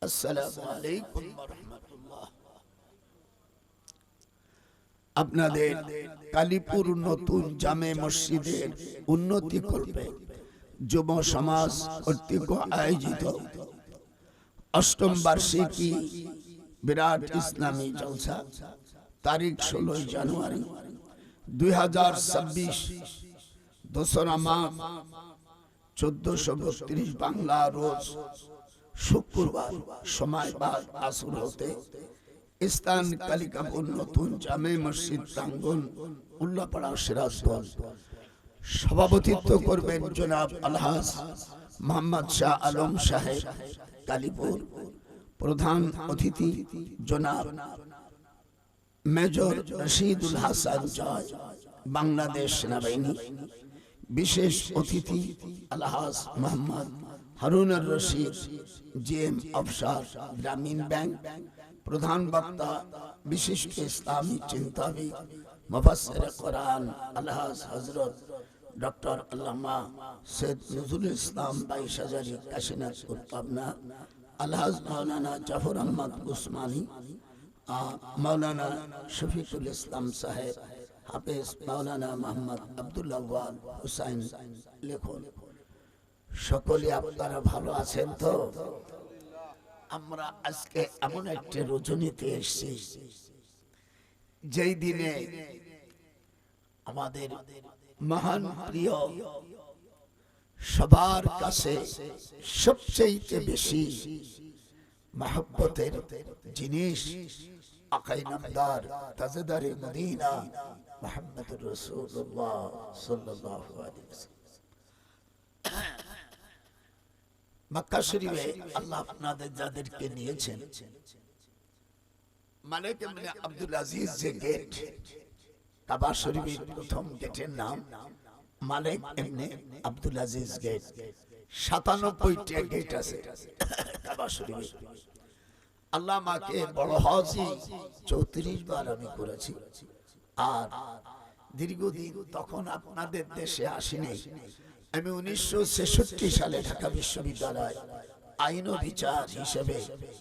আসসালামু আলাইকুম ওয়া রাহমাতুল্লাহ। আপনাদের কালীপুর নতুন জামে মসজিদের উন্নতি করবে যুব সমাজ কর্তৃক আয়োজিত অষ্টম বার্ষিকী বিরাট ইসলামী জলসা তারিখ 16 জানুয়ারি 2026 দোসরা মাঘ 1432 বাংলা রোজ শুক্রবার সময় বাদ আসর হতে স্থান কালিকাপুর নতুন জামে মসজিদ প্রাঙ্গণ উল্লাপাড়া সিরাজগঞ্জ। সভাপতিত্ব করবেন জনাব আলহাজ মোহাম্মদ শাহ আলম সাহেব কালীপুর। প্রধান অতিথি জনাব মেজর রশিদুল হাসান জয় বাংলাদেশ সেনাবাহিনী। বিশেষ অতিথি আলহাজ মোহাম্মদ হারুনুর রশিদ জিএম অফিসার গ্রামীণ ব্যাংক। প্রধান বক্তা বিশিষ্ট ইসলামী চিন্তাবিদ মুফাসসির কোরআন আলহাজ হযরত ডক্টর আল্লামা সৈয়দ নজরুল ইসলাম 22,000 কাশীনাথপুর পাবনা। আলহাজ মাওলানা জাফর আহমদ উসমানী, মাওলানা শফিকুল ইসলাম সাহেব, হাফেজ মাওলানা মোহাম্মদ আব্দুল্লাহ ওয়াল হুসাইন লেখন। সকলে আপনারা ভালো আছেন তো? আমরা আজকে এমন একটা রজনীতে এসেছি যেই দিনে আমাদের মহান প্রিয় সবার কাছে সবচেয়ে বেশি মহব্বতের জিনিস আকাই নামদার তাজদারে মদিনা মুহাম্মদুর রাসূলুল্লাহ সাল্লাল্লাহু আলাইহি ওয়াসাল্লাম। মক্কা শরীফে আল্লাহ আপনাদের যাদেরকে নিয়েছেন, মালিক ইবনে আব্দুল আজিজ যে গেট, কাবা শরীফের প্রথম গেটের নাম মালিক ইবনে আব্দুল আজিজ গেট। 97টা গেট আছে কাবা শরীফে। আল্লাহ মাকে বড় হজই 34 বার আমি করেছি। আর দীর্ঘদিন তখন আপনাদের দেশে আসিনি। আমি 1966 সালে ঢাকা বিশ্ববিদ্যালয় আইন ও বিচার হিসেবে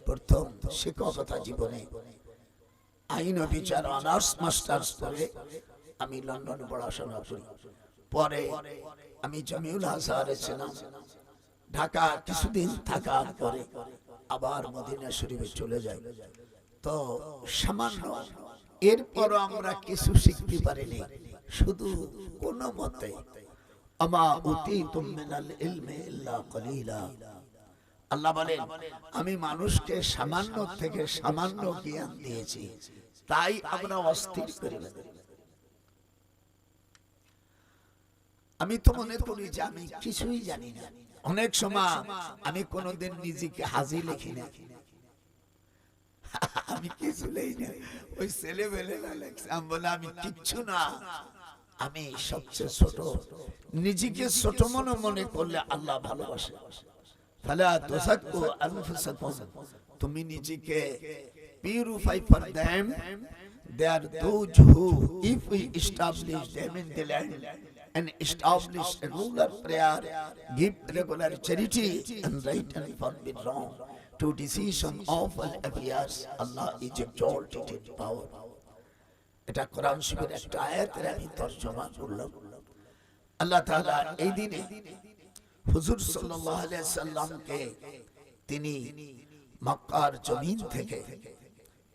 প্রথম শিক্ষকতা জীবনে আইন ও বিচার অনার্স মাস্টার্স করে আমি লন্ডনে পড়াশোনা করি। পরে আমি জামিউল আজহারে ছিলাম। ঢাকা কিছুদিন থাকার পরে আবার মদিনা শরীফে চলে যাই। তো সামান্য এরপরও আমরা কিছু শিখতে পারিনি, শুধু কোনো মতে আমা উতীতুম মিনাল ইলমি ইল্লা কলিলা। আল্লাহ বলেন, আমি মানুষকে সামান্য থেকে সামান্য জ্ঞান দিয়েছি, তাই আমরা অস্থির করি না। আমি তো মনে করি যে আমি কিছুই জানি না। অনেক সময় আমি কোনোদিন নিজেকে হাজি লিখি না, আমি কিছু লিখি না। ওই ছেলেবেলে লেখছে, আমি বলে আমি কিচ্ছু না, আমি সবচেয়ে ছোট। নিজেকে ছোট মনে করলে আল্লাহ ভালোবাসে। ফালা তুযাক্কু আনফুসাকুম, তুমি নিজেকে purify for them. They are those who, if we establish them in the land and establish a rule of prayer, give regular charity and right and forbid wrong, to decision of all affairs, Allah is exalted in power. এটা কোরআন শরীফের একটা আয়াতের আমি তরজমা করলাম। আল্লাহ তাআলা এই দিনে হুজুর সাল্লাল্লাহু আলাইহি সাল্লামকে তিনি মক্কার জমিন থেকে,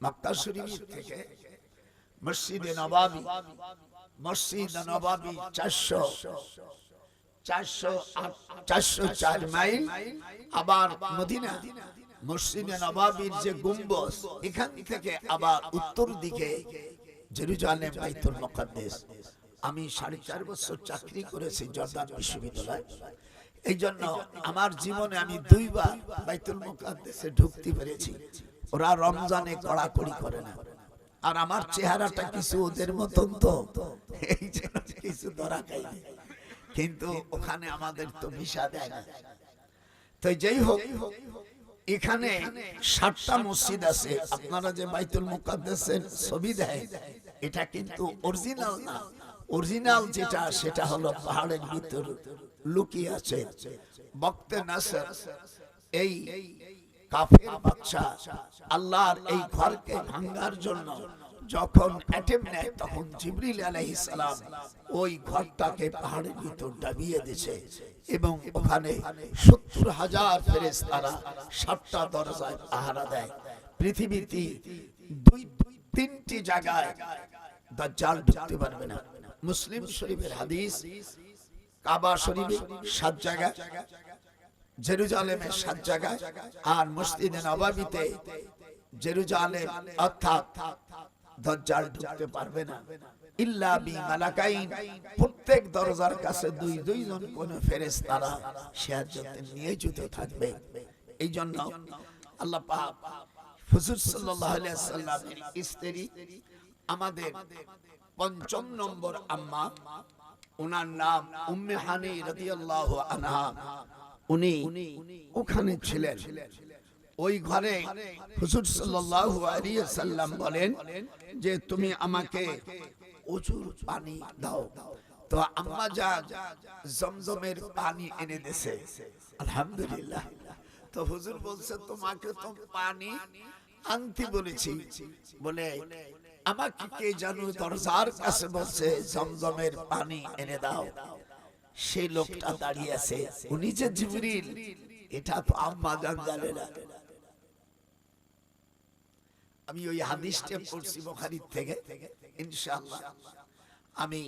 মক্কা শরীফ থেকে মসজিদে নববী 404 মাইল, আবার মদিনা মসজিদে নববীর যে গম্বুজ, এখান থেকে আবার উত্তর দিকে জেরুজালেম বাইতুল মুকাদ্দাস। আমি 4.5 বছর চাকরি করেছি জর্দান বিশ্ববিদ্যালয়। এই জন্য আমার জীবনে আমি 2 বার বাইতুল মুকাদ্দাসে ঢুকতে পেরেছি। ওরা রমজানে কড়াকড়ি করে না, আর আমার চেহারাটা কিছু ওদের মতন, তো এই জন্য কিছু ধরা খাই না। কিন্তু ওখানে আমাদের তো ভিসা দেয় না। তো যেই হোক, এখানে 7টা মসজিদ আছে। আপনারা যে বাইতুল মুকাদ্দাসের ছবি দেয়, এটা কিন্তু অরিজিনাল না। অরিজিনাল যেটা, সেটা হলো পাহাড়ের ভিতর লুকিয়ে আছে। বক্তে নাসর এই কাফের বাদশা আল্লাহর এই ঘরকে ভাঙার জন্য যখন অ্যাটেম্প নেয়, তখন জিবরিল আলাইহিস সালাম ওই ঘরটাকে পাহাড়ের ভিতর ডাবিয়ে দিয়েছে এবং ওখানে ৭০,০০০ ফেরেশতারা ৭টা দরজায় পাহারা দেয়। পৃথিবীতে তিনটি জায়গায় দাজ্জাল ঢুকতে পারবে না। মুসলিম শরীফের হাদিস, কাবা শরীফে 7 জায়গা, জেরুজালেমে 7 জায়গা, আর মসজিদে নববীতে জেরুজালেম অর্থাৎ দাজ্জাল ঢুকতে পারবে না ইল্লা বি মালাকাইন। প্রত্যেক দরজার কাছে দুই জন কোন ফেরেশতারা সাহায্যতে নিয়োজিত থাকবে। এই জন্য আল্লাহ পাক হুজুর সাল্লাল্লাহু আলাইহি ওয়াসাল্লামের স্ত্রী আমাদের ৫ম নম্বর আম্মা, ওনার নাম উম্মে হানি রাদিয়াল্লাহু আনহা, উনি ওখানে ছিলেন। ওই ঘরে হুজুর সাল্লাল্লাহু আলাইহি ওয়াসাল্লাম বলেন যে তুমি আমাকে ওযুর পানি দাও। তো আম্মা জান জমজমের পানি এনে দিয়েছে, আলহামদুলিল্লাহ। তো হুজুর বলছে তোমাকে তো পানি আনতে বলেছি, বলে আমাকে কে জানো দরজার কাছে বলছে জমজমের পানি এনে দাও। সেই লোকটা দাঁড়িয়ে আছে, উনি যে জিবরিল এটা তো আম্মা জান জানে না। আমি ওই হাদিসটা পড়ছি বুখারী থেকে, ইনশাআল্লাহ আমি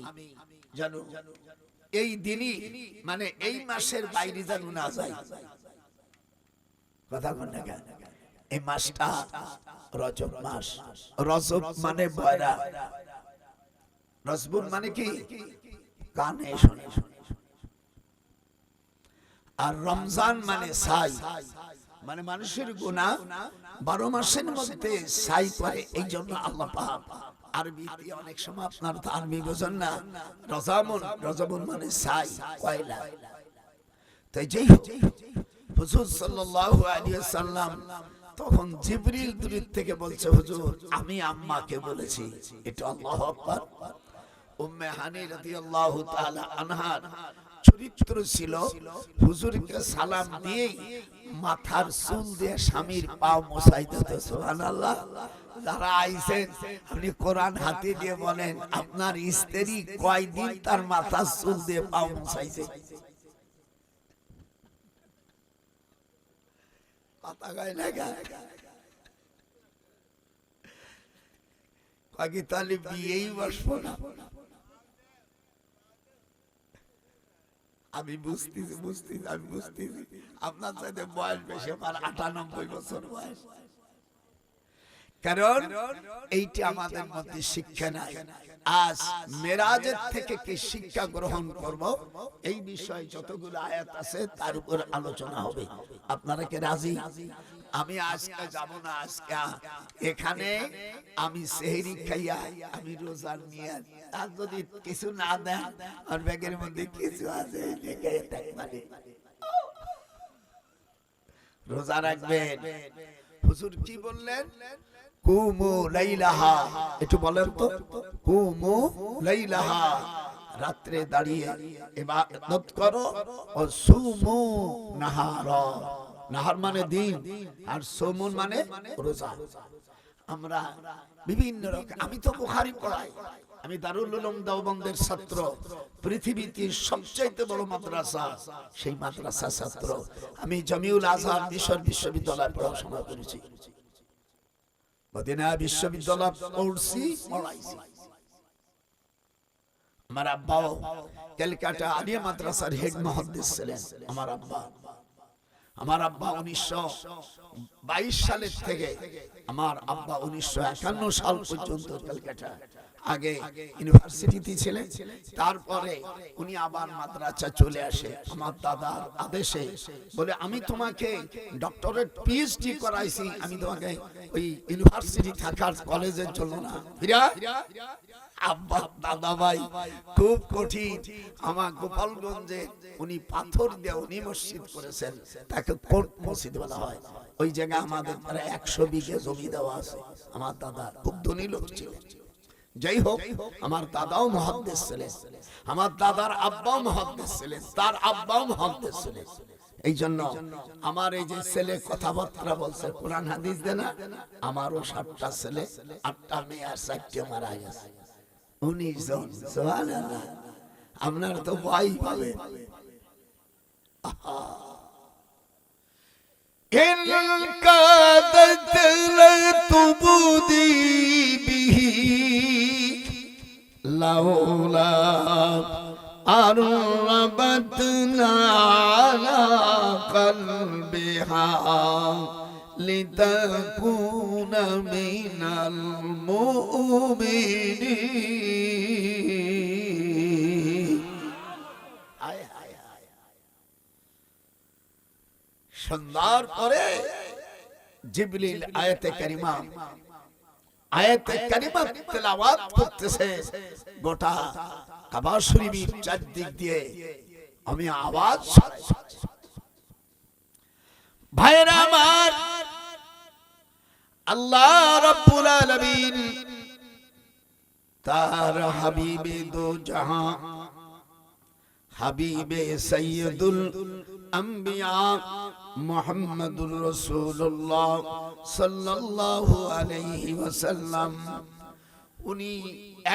জানো এই দিনই মানে এই মাসের বাইরে জানো না যায় কথা কোন না। এই মাসটা রজব মাস। রজব মানে বয়রা, রজবুন মানে কি কানে শুনে, আর রমজান মানে সাই, মানে মানুষের গুনাহ 12 মাসের মধ্যে সাই করে। এই জন্য আল্লাহ পাক আরবিতে অনেক সময় আপনার আরবি বোঝেন না, রজবুন মানে সাই, কয়লা। তাই যেই হুজুর সাল্লাল্লাহু আলাইহি ওয়াসাল্লাম তখন জিবরিল দূর থেকে বলছে হুজুর আমি আম্মাকে বলেছি। এটা আল্লাহু আকবার। উম্মে হানি রাদিয়াল্লাহু তাআলা আনহার চরিত্র ছিল হুজুরকে সালাম দিয়ে মাথার চুল দিয়ে স্বামীর পা মোছাই দিত। সুবহানাল্লাহ। যারা আইছেন আপনি কোরআন হাতে দিয়ে বলেন আপনার স্ত্রী কয়দিন তার মাথার চুল দিয়ে পা মোছাইছে? পাতা গায় না গায়ে তাহলে বিয়েই বসবো না। আমি বুঝতেছি আপনার সাথে বয়স বেশি, আমার ৯৮ বছর বয়স। কারণ এইটা আমাদের মধ্যে শিক্ষা নাই। আজ মেরাজের থেকে কি শিক্ষা গ্রহণ করব, এই বিষয়ে যতগুলো আয়াত আছে তার উপর আলোচনা হবে। আপনারা কি রাজি? আমি আজকে যাব না, আজকে এখানে আমি সেহরি খাইয়া আমি রোজা নিয়ে, আর যদি কিছু না দেন আর ব্যাগের মধ্যে কিছু আছে রোজা রাখবেন। হুজুর কি বললেন? কুমু লাইলাহা, একটু বলেন তো, কুমু লাইলাহা, রাত্রে দাঁড়িয়ে ইবাদত করো, ও সুমু নাহারা, নাহার মানে দিন আর সুমুন মানে রোজা। আমরা বিভিন্ন রকম, আমি তো বুখারী পড়াই, আমি দারুল উলুম দেওবন্দের ছাত্র, পৃথিবীতে সবচেয়ে বড় মাদ্রাসা সেই মাদ্রাসা ছাত্র। আমি জামিউল আজহার মিশর বিশ্ববিদ্যালয়ে পড়াশোনা করেছি, মদিনা বিশ্ববিদ্যালয় পড়াইছি। আমার আব্বাও কলকাতা আলিয়া মাদ্রাসার হেড মুহাদ্দিস ছিলেন। আমার আব্বা 1922 সালের থেকে আমার আব্বা 1951 সাল পর্যন্ত কলকাতা আগে ইউনিভার্সিটিতে ছিলেন। তারপরে উনি আবার মাদ্রাসা চলে আসে আমার দাদার আদেশে, বলে আমি তোমাকে ডক্টরেট পিএইচডি করাইছি, আমি তোমাকে ওই ইউনিভার্সিটি থাকার কলেজের জন্য না। আব্বা দাদা ভাই খুব কঠিন। আমার গোপালগঞ্জে উনি পাথর দিয়ে উনি মসজিদ করেছেন, তাকে কোর্ট মসজিদ বলা হয়। ওই জায়গায় আমাদের প্রায় 100 বিঘা জমি দেওয়া আছে। আমার দাদা খুব ধনী লোক ছিল। যাই হোক, আমার দাদাও মুহাদ্দিস ছিলেন, আমার দাদার আব্বাও মুহাদ্দিস ছিলেন, তার আব্বাও মুহাদ্দিস ছিলেন। এই জন্য আমার এই যে ছেলে কথাবার্তা বলছে কোরআন হাদিস দে না, আমারও 7টা ছেলে 8টা মেয়ে আর 4টে মারা গেছে, 19 জন। সুবহানাল্লাহ। আপনার তো ভয় পাবে। ইন কাদাত লাতুবদি বিহি লাউলা আরবাতনা আলা কলবিহা লিতাকুনা মিনাল মুমিনিন। সুন্দর করে জিবরিল আয়াতে কারিমা তেলাওয়াত করতেছে। গোটা কাবা শরীফের চারদিক দিয়ে আমি আওয়াজ, ভাইরা আমার, আল্লাহ রাব্বুল আলামিন তার হাবিবে দো জাহান, হাবিবে সাইয়্যিদুল আম্বিয়া মুহাম্মদুর রাসূলুল্লাহ সাল্লাল্লাহু আলাইহি ওয়াসাল্লাম, উনি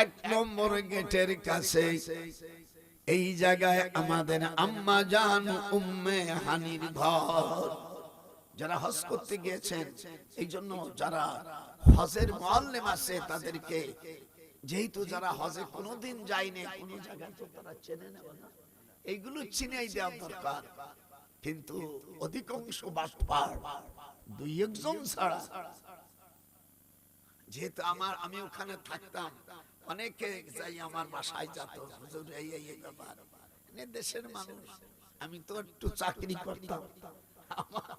1 নম্বর গেটের কাছে এই জায়গায় আমাদের আম্মা জান উম্মে হানির ঘর। যারা হজ করতে গিয়েছেন, এই জন্য যারা হজের মুআল্লিম আছে তাদেরকে, যেহেতু যারা হজে কোনোদিন যায়নি, কোন জায়গা তো তারা চেনে না, এইগুলো চিনাই দেওয়া দরকার। কিন্তু অধিকাংশ বাটপার 2-1 জন ছাড়া, যেহেতু আমি ওখানে থাকতাম, অনেকে যাই আমার বাসায় যেত, হুজুর এই ব্যাপার, দেশের মানুষ, আমি তো একটু চাকরি করতাম, আমার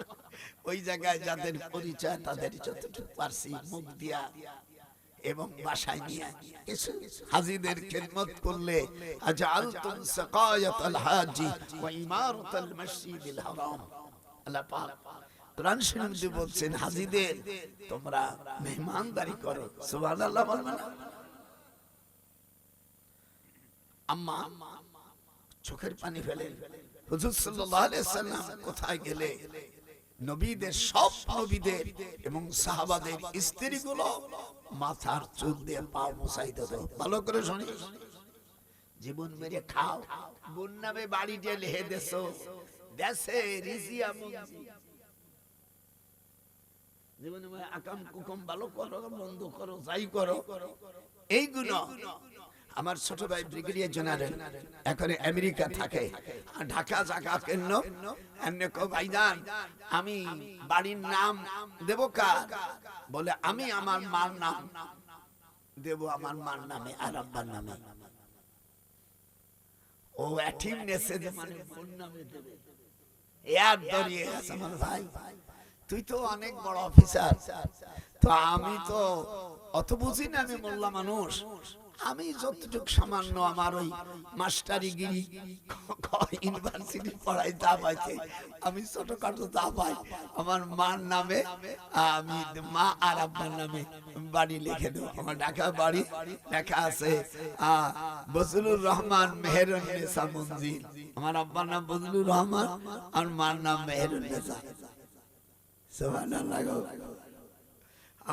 ওই জায়গায় যাদের পরিচয় তাদের যতটুকু পারছি মুখ দিয়া এবং বাসায় নিয়ে কিছু হাজীদের খিদমত করলে, আজআলতুম সাকায়াতাল হাজি ওয়া ইমারাতাল মসজিদিল হারাম। আল্লাহ পাক কোরআন শরীফে বলছেন, হাজীদের তোমরা মেহমানদারি করো। সুবহানাল্লাহ বলবেন না? আম্মা চোখের পানি ফেলেন। হুজুর সাল্লাল্লাহু আলাইহি ওয়াসাল্লাম কোথায় গেলে নবীদের, সব নবীদের এবং সাহাবাদের স্ত্রীগুলো মাথার চুল দিয়ে পা মুছাই দিত। ভালো করে শুনি, জীবন মেরে খাও, বোন নামে বাড়িতে লেহে দেছো, দেশে রিজিয়া মুজি, জীবনে আকাম কুকম ভালো করো, বন্ধ করো, যাই করো, এইগুলো। আমার ছোট ভাই ব্রিগেডিয়ার জেনারেল এখন আমেরিকা থাকে, ঢাকা জায়গা কেন এমনি কো ভাইজান আমি বাড়ির নাম দেব কার? বলে আমি আমার মার নাম দেব, আমার মার নামে আর আব্বার নামে। ও এটিম নেছে যে মানে বোন নামে দেবে, এর দরিয়ে আছে। আমার ভাই তুই তো অনেক বড় অফিসার, তো আমি তো অত বুঝি না, আমি মোল্লা মানুষ, আমি যতটুকু সামান্য আমার ওই মাস্টারিগিরি ইউনিভার্সিটি পড়াই যা পাইছে, আমি ছোটখাটো যা পাই আমার মার নামে, আমি মা আর আব্বার নামে বাড়ি লিখে দেবো। আমার ঢাকা বাড়ি লেখা আছে বজলুর রহমান মেহেরুন্নেসা মঞ্জিল। আমার আব্বার নাম বজলুর রহমান আর মার নাম মেহেরুন্নেসা। সুবহানাল্লাহ।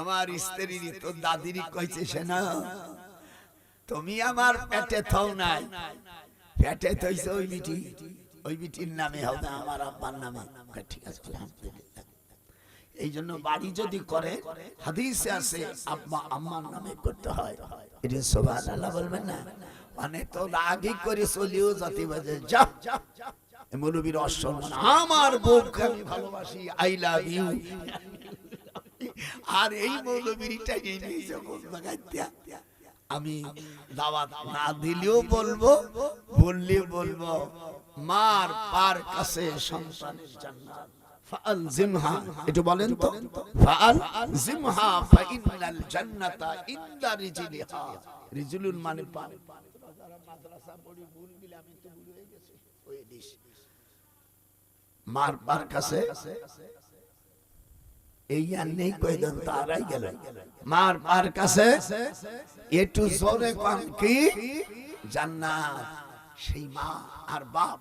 আমার স্ত্রী তো দাদির কইছে, শোনা তুমি আমার পেটে থাও নাই, পেটে থইছে ওই বিটি, ওই বিটির নামে হবে আমার আব্বার নামে। ঠিক আছে, আলহামদুলিল্লাহ। এই জন্য বাড়ি যদি করে, হাদিসে আছে আব্বা আম্মার নামে করতে হয়। এটা সুবহানাল্লাহ বলবেন না? মানে তো রাগি করে চলিও জাতি বাজে, যা মৌলবীর অসম্মান, আমার বউকে আমি ভালোবাসি, আই লাভ ইউ, আর এই মৌলবীরটা নিয়ে যখন লাগাইতে আমি দাওয়াত না দিলেও বলবো, বললেও বলবো, মার পার কাছে সন্তানের জান্নাত। ফাআলজিমহা, একটু বলেন তো, ফাআলজিমহা ফাইনাল জান্নাতা ইনদা রিজলিহা। রিজলুন মানে পা। যারা মাদ্রাসা পড়ি ভুল দিলে, আমি তো ভুল হয়ে গেছি, ওই দিস মার পার কাছে এই আর নেই, কই দেন তারাই গেল মার পার কাছে, একটু জোরে পান কি জান্নাত। সেই মা আর বাপ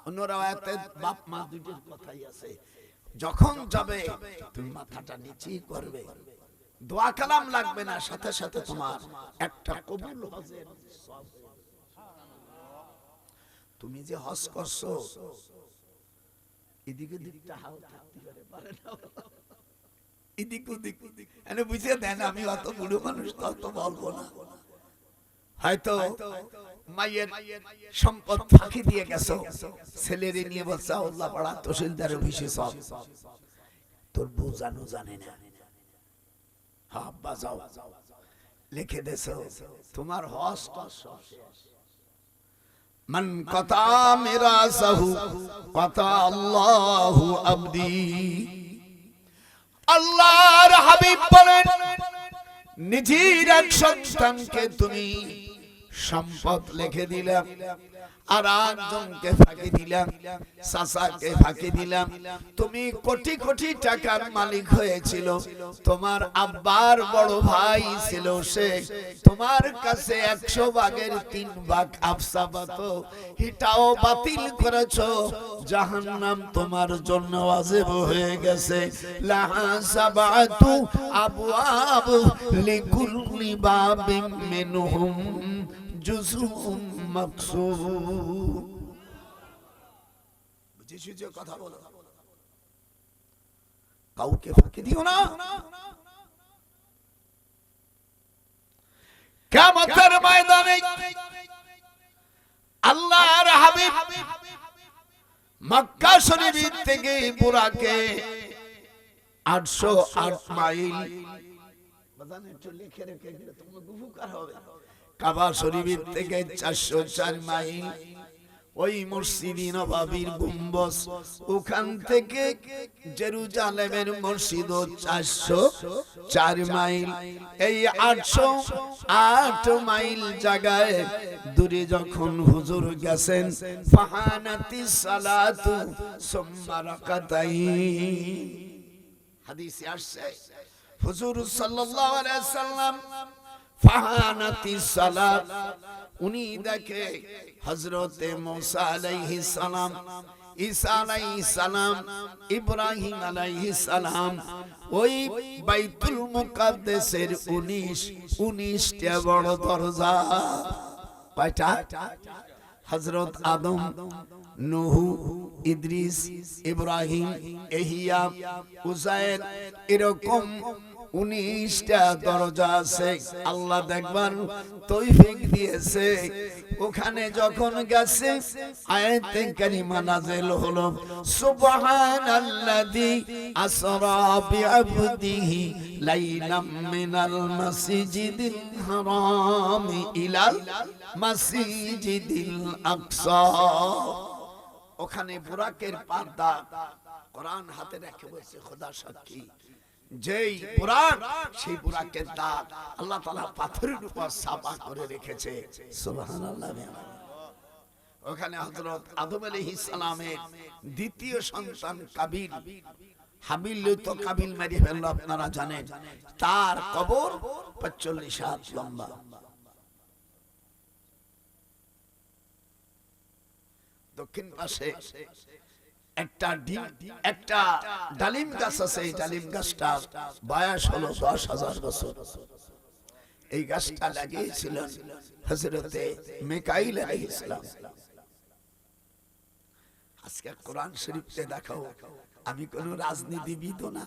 অন্য রাওয়ায়াতে বাপ মা দুইটির কথাই আছে। যখন যাবে তুমি মাথাটা নিচেই করবে, দোয়া কালাম লাগবে না, সাথে সাথে তোমার একটা কবুল হজের সওয়াব। তুমি যে হজ করছো এদিকে দিকটা হাও থাকতে পারে না, এদিক ওদিক এনে বুঝে দেন। আমি অত বুড়ো মানুষ তত বলবো না। হয়তো মায়ের সম্পদ ফাঁকি দিয়ে গেছো, ছেলেরে নিয়ে বলছে আল্লাহ পাড়া তহসিলদার অফিসে সব, তোর বউ জানো জানে না, হ্যাঁ আব্বা যাও লিখে দেছো, তোমার হজ শেষ। মান কাতা মিরাসাহু কাতা আল্লাহু আবদি। আল্লাহর হাবিব বলেন, নিজের এক সন্তানকে তুমি সম্পদ লিখে দিলাম, আর একজনকে ফাঁকি দিলাম, চাচাকে ফাঁকি দিলাম। তুমি কোটি কোটি টাকার মালিক হয়েছিল, তোমার আব্বার বড় ভাই ছিল, সে তোমার কাছে 100 ভাগের 3 ভাগ আফসাবাত, এটাও বাতিল করেছো। জাহান্নাম তোমার জন্য ওয়াজিব হয়ে গেছে। লাহা সাবাতু আবওয়াব লিকুল্লি বাবিম মিনহুম জুজুম মাকসুম। বুঝেছো যে কথা বলো, কাউকে ফাঁকি দিও না। কিয়ামতের ময়দানে আল্লাহর হাবিব মক্কা শরীফ থেকে বুরাকে 808 মাইল, বাজান একটু লিখে রেখে দিলে তোমার উপকার হবে। কাবা শরীফ থেকে 404 মাইল, ওই মসজিদে নববীর গম্বুজ, ওখান থেকে জেরুজালেমের মসজিদ 404 মাইল। এই 808 মাইল জায়গায় দূরে যখন হুজুর গেছেন, ফাহানাতিস সালাতু সুম্মা রাকাতাইন, হাদিসে আসছে হুজুর সাল্লাল্লাহু আলাইহি সাল্লাম ফাহানাতিস সালাত, উনি দেখে হযরতে মুসা আলাইহিস সালাম, ঈসা আলাইহিস সালাম, ইব্রাহিম আলাইহিস সালাম ওই বাইতুল মুকাদ্দাসের 19টা বড় দরজা। কয়টা? হযরত আদম, নূহ, ইদ্রিস, ইব্রাহিম, ইহইয়া, উযায়ের, এরকম 19টা দরজা আছে। আল্লাহ দেখবার তৌফিক দিয়েছে। ওখানে যখন গেছে আয়াতে কারিমা নাযিল হলো, সুবহানাল্লাযী আসরা বিআবদিহি লাইলাম মিনাল মাসজিদিল হারাম ইলাল মাসজিদিল আকসা। ওখানে বুরাকের পর্দা, কোরআন হাতে রেখে বলছে খোদা সাক্ষী, যেই বুরাক সেই বুরাকের দাগ আল্লাহ তাআলা পাথরের উপর ছাপা করে রেখেছে। সুবহানাল্লাহ। ওখানে হযরত আদম আলাইহিস সালামের দ্বিতীয় সন্তান কাবিল, হাবিল তো কাবিল মারি ফেললো আপনারা জানেন, তার কবর 45 হাত লম্বা। দক্ষিণ পাশে একটা ডালিম গাছ আছে। এই ডালিম গাছটার বয়স হলো 10,000 বছর। এই গাছটা লাগিয়েছিলেন হযরতে মিকাইল আলাইহিস সালাম। আজকে কোরআন শরীফে দেখাও, আমি কোন রাজনীতিবিদ না,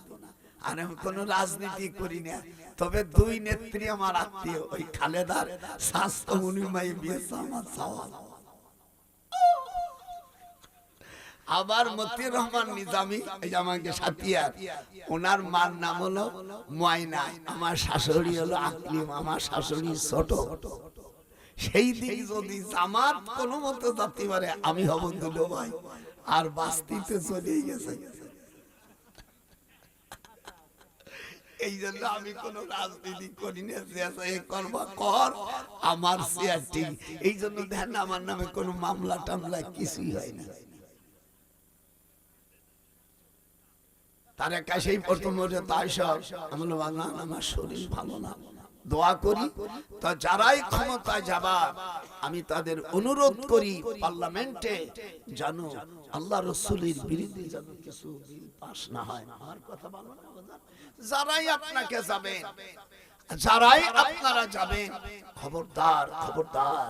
আর আমি কোন রাজনীতি করি না, তবে 2 নেত্রী আমার আত্মীয়, ওই খালেদার স্বাস্থ্য মুনিমাই বিয়েছে আমার সওয়াল। আবার মতিউর রহমান নিজামী, এই যে আমাকে সাথিয়ার, ওনার মার নাম হলো ময়না, আমার শাশুড়ি হলো আকলিম, আমার শাশুড়ি ছোট। সেই দিক যদি জামাত কোনো মতো যাতে পারে, আমি হব দুলো ভাই, আর বাস্তিতে চলে গেছে। এই জন্য আমি কোন রাজনীতি করি না, করবা কর, আমার চেয়ার ঠিক। এই জন্য দেখেন আমার নামে কোনো মামলা টামলা কিছুই হয় না। তার কাছেই প্রথম তাই সব আমার শরীর ভালো না, দোয়া করি। তো যারাই ক্ষমতায় যাবা আমি তাদের অনুরোধ করি পার্লামেন্টে যেন আল্লাহ রসুলের বিরুদ্ধে যেন কিছু বিল পাস না হয়। আমার কথা ভালো না? যারাই আপনাকে যাবেন, যারাই আপনারা যাবেন, খবরদার খবরদার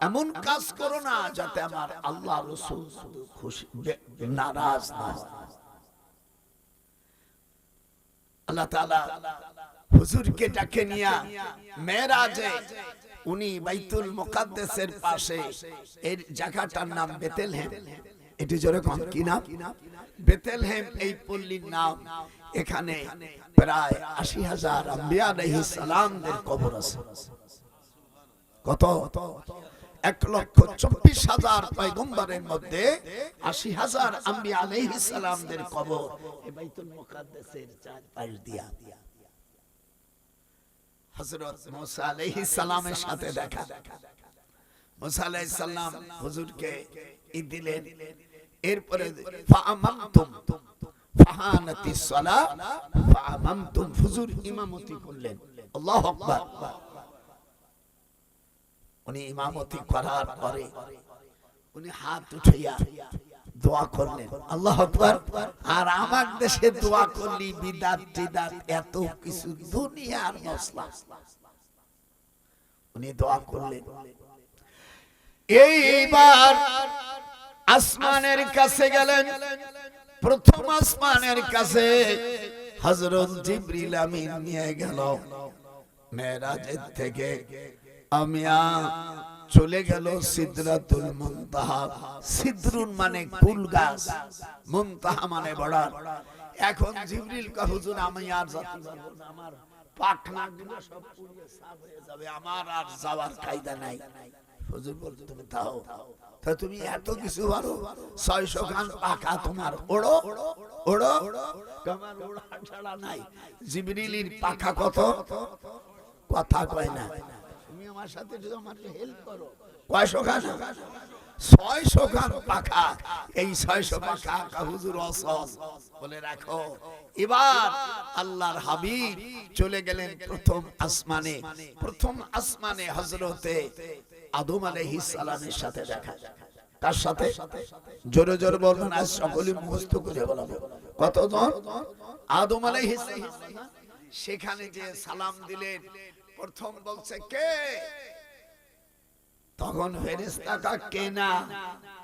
এমন কাজ করো না যাতে আমার আল্লাহ রসুল খুশি নারাজ না হয়। আল্লাহ তাআলা হুজুরকে ডাকে নিয়া মেরাজে উনি বাইতুল মুকাদ্দাসের পাশে এর জায়গাটার নাম বেতেলহেম। এটি জোরে কোন কি নাম? বেতেলহেম এই পল্লীর নাম। এখানে প্রায় ৮০,০০০ আম্বিয়া আলাইহিস সালামদের কবর আছে। কত? ১,২৪,০০০ পয়গম্বরের মধ্যে ৮০,০০০ আম্বিয়া আলাইহিস সালামদের কবর এই বাইতুল মুকাদ্দাসের চারপাশ দিয়া। হযরত মুসা আলাইহিস সালামের সাথে দেখা। মুসা আলাইহিস সালাম হুজুরকে ই দিলেন। এরপরে ফাআমামতুম ফাহানাতিস সালাহ ফাআমামতুম, হুজুর ইমামতি করলেন। আল্লাহু আকবার। উনি ইমামতি করার পরে উনি হাত উঠাইয়া দোয়া করলেন। আল্লাহু আকবার। আর আমার দেশে দোয়া করলি বিদাত টিদাত এত কিছু দুনিয়ার মসলা, উনি দোয়া করলেন। এইবার আসমানের কাছে গেলেন। প্রথম আসমানের কাছে হযরত জিবরিল আমিন নিয়ে গেল। মেরাজের থেকে আমিয়া চলে গেল সিদরাতুল মুনতাহা। সিদরুন মানে কুল গাছ, মুনতাহা মানে বড়ার। এখন জিবরিল কা হুজুর আমি আর যেতে পারবো না, আমার পাখনা গুলো সব পুড়িয়ে সাফ হয়ে যাবে, আমার আর যাওয়ার কায়দা নাই। হুজুর বলতে তুমি তাও তা তুমি এত কিছু পারো, ৬০০ খান পাখা তোমার, ওড়ো ওড়ো। তোমার ওড়া ছাড়া নাই। জিবরিলের পাখা কত? কথা কয় না। তুমি আমার সাথে আমার হেল্প করো। কয়শো খান? ৬০০ খান পাখা। এই ৬০০ পাখা হুজুর অসল বলে রাখো। এবার আল্লাহর হাবিব চলে গেলেন প্রথম আসমানে। প্রথম আসমানে হযরতে আদম আলাইহিস সালামের সাথে দেখা। তার সাথে জোরে জোরে বলবেন, আজ সকলে মুখস্থ করে বলবে। কতজন? আদম আলাইহিস সালাম। সেখানে যে সালাম দিলেন, প্রথম বলছে কে? তখন ফেরেশতা কে না,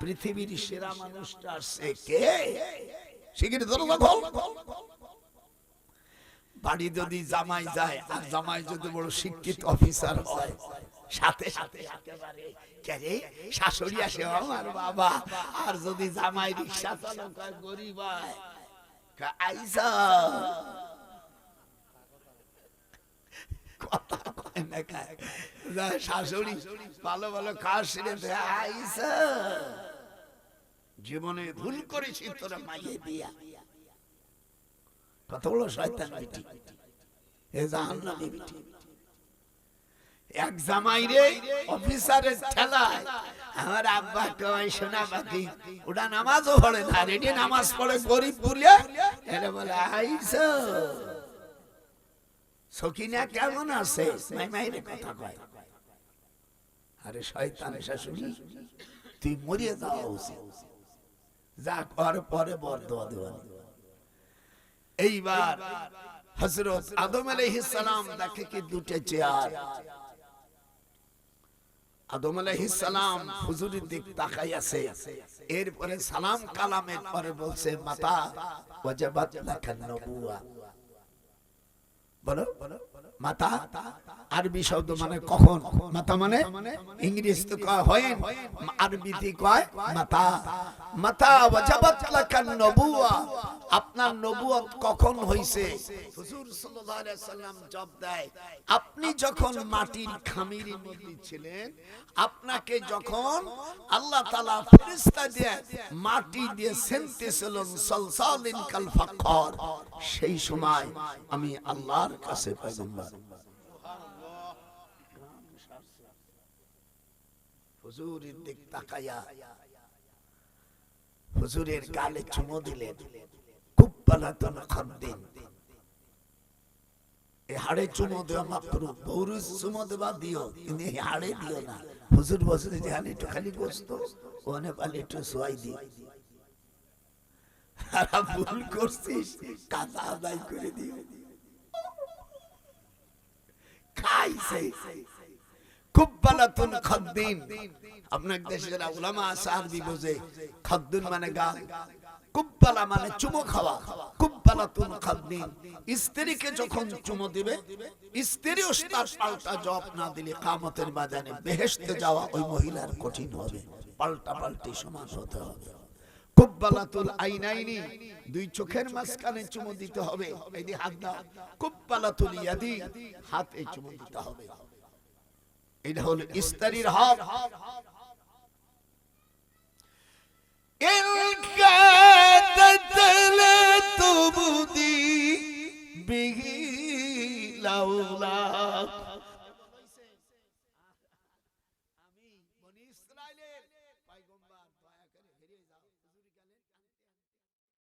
পৃথিবীর সেরা মানুষটা আসছে। কে? শিগগির দরজা খোল। বাড়ি যদি জামাই যায়, আর জামাই যদি বড় শিক্ষিত অফিসার হয়, সাথে সাথে একেবারে কে শাশুড়ি আসে আমার বাবা। আর যদি জামাই রিকশা চালক হয়, গরিব হয়, আইসা কথা কয় না। শাশুড়ি ভালো ভালো কাজ সেরে আইসা, জীবনে ভুল করেছি তোরা মাইয়ে দিয়া। কত বড় শয়তান বেটি, এ জাহান্নামী বেটি। এক জামাই রে অফিসারের ঠেলায় আমার আব্বা কয় শোনা বাকি ওটা নামাজও পড়ে না, রেডি নামাজ পড়ে গরিব বলে এরা বলে আইসা সকিনা কেমন আছে, মাইমাইরে কথা কয়। আরে শয়তান শাশুড়ি, তুই মরিয়ে যাওয়া উচিত, যা কর পরে বরদোয়া দেওয়া। এইবার হযরত আদম আলাইহিস সালাম দেখে কি দুটো চেয়ার। আদম আলাইহিস সালাম হুজুরের দিক তাকাই আছে। এরপরে সালাম কালামের পরে বলছে মাতা ওয়াজাবাত লাকান নবুয়া। বলো মাতা আরবি শব্দ মানে কখন, মাতা মানে ইংরেজিতে কয় হয়, আরবিতে কয় মাতা। মাতা ওয়াজাবাত লাকান নবুয়া, আপনার নবুয়ত কখন হইছে? হুজুর সাল্লাল্লাহু আলাইহি সাল্লাম জবাব দেয়, আপনি যখন মাটির খামির মধ্যে ছিলেন, আপনাকে যখন আল্লাহ তাআলা ফেরেশতা দিয়ে মাটি দিয়ে সেনতেছিলেন সালসালিন কাল ফাখর, সেই সময় আমি আল্লাহর কাছে পয়গম্বর। সুবহানাল্লাহ। হুজুরের দিক তাকায়া হুজুরের গালে চুমো দিলেন। কুব্বালাতুন খাদ্দিন, এই হাড়ে চুমো দেওয়া মাকরু, বউর চুমো দেওয়া দিও, কিন্তু এই হাড়ে দিও না। হুজুর বসে যে হাড়ে একটু খালি গোস্ত, ওখানে পালে একটু সোয়াই দিও। ভুল করছিস, কাঁচা আদায় করে দিও। খাইছে কুব্বালাতুন খাদ্দিন। আপনার দেশের উলামা আছে আরবি বোঝে। খাদ্দিন মানে গাল, কুব্বালা মানে চুমো খাওয়া। কুব্বালাতুন খাদ্দিন, স্ত্রীকে যখন চুমো দিবে, স্ত্রীও তার পাল্টা জবাব না দিলে কিয়ামতের ময়দানে বেহেশতে যাওয়া ওই মহিলার কঠিন হবে। পাল্টা পাল্টি সমান হতে হবে। কুব্বালাতুল আইনাইনি, দুই চোখের মাঝখানে চুমো দিতে হবে। এই যে হাত দাও। কুব্বালাতুল ইয়াদি, হাতে চুমো দিতে হবে। এটা হলো স্ত্রীর হক। ইন কাদাতলা